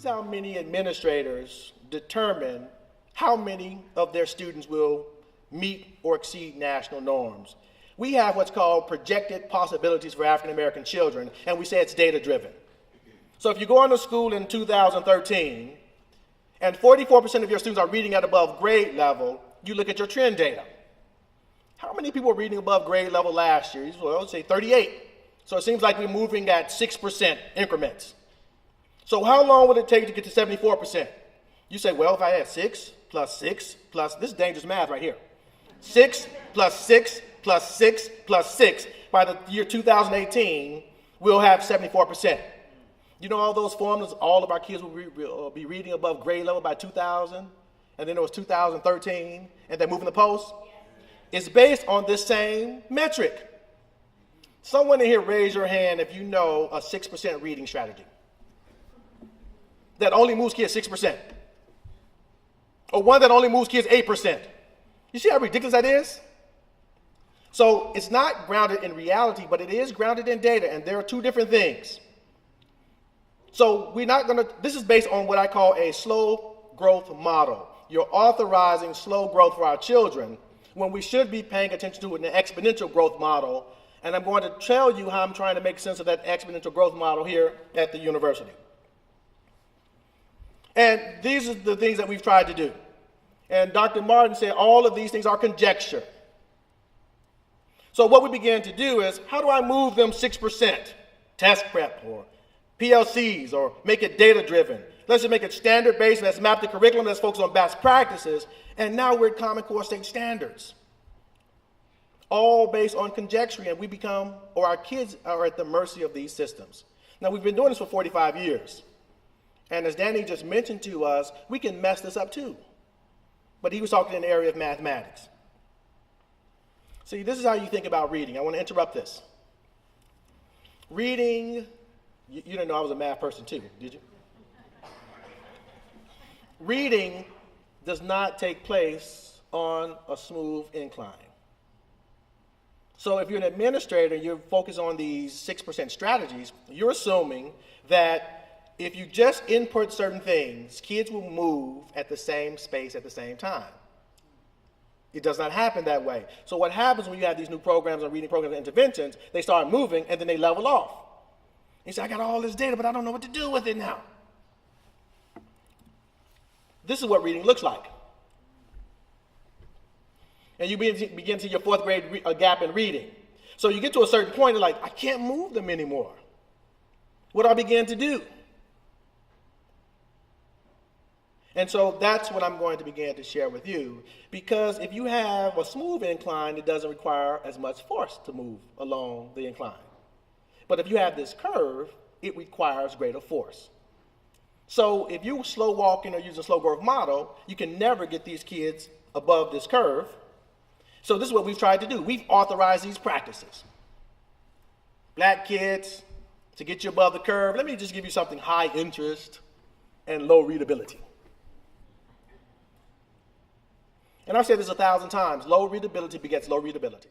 how many administrators determine how many of their students will meet or exceed national norms. We have what's called projected possibilities for African American children, and we say it's data driven. So if you go into school in 2013, and 44% of your students are reading at above grade level, you look at your trend data. How many people were reading above grade level last year? Well, let's say 38. So it seems like we're moving at 6% increments. So how long would it take to get to 74%? You say, well, if I had 6 plus 6 plus, this is dangerous math right here. 6 plus 6 plus 6 plus 6, by the year 2018, we'll have 74%. You know all those formulas, all of our kids will be reading above grade level by 2000, and then it was 2013, and they're moving the post? It's based on this same metric. Someone in here raise your hand if you know a 6% reading strategy that only moves kids 6%, or one that only moves kids 8%. You see how ridiculous that is? So it's not grounded in reality, but it is grounded in data, and there are two different things. So we're not going to, this is based on what I call a slow growth model. You're authorizing slow growth for our children when we should be paying attention to an exponential growth model, and I'm going to tell you how I'm trying to make sense of that exponential growth model here at the university. And these are the things that we've tried to do. And Dr. Martin said all of these things are conjecture. So what we began to do is, how do I move them 6%? Test prep or PLCs, or make it data-driven. Let's just make it standard-based, let's map the curriculum, let's focus on best practices, and now we're at Common Core state standards. All based on conjecture, and we become, or our kids are at the mercy of these systems. Now, we've been doing this for 45 years. And as Danny just mentioned to us, we can mess this up too. But he was talking in the area of mathematics. See, this is how you think about reading. I want to interrupt this. Reading, you didn't know I was a math person too, did you? Reading does not take place on a smooth incline. So if you're an administrator and you're focused on these 6% strategies, you're assuming that if you just input certain things, kids will move at the same space at the same time. It does not happen that way. So what happens when you have these new programs and reading programs and interventions, they start moving and then they level off. You say, I got all this data, but I don't know what to do with it now. This is what reading looks like. And you begin to see your fourth grade gap in reading. So you get to a certain point, you're like, I can't move them anymore. What do I begin to do? And so that's what I'm going to begin to share with you, because if you have a smooth incline, it doesn't require as much force to move along the incline. But if you have this curve, it requires greater force. So if you're slow walking or using a slow growth model, you can never get these kids above this curve. So this is what we've tried to do. We've authorized these practices. Black kids, to get you above the curve, let me just give you something high interest and low readability. And I've said this 1,000 times, low readability begets low readability.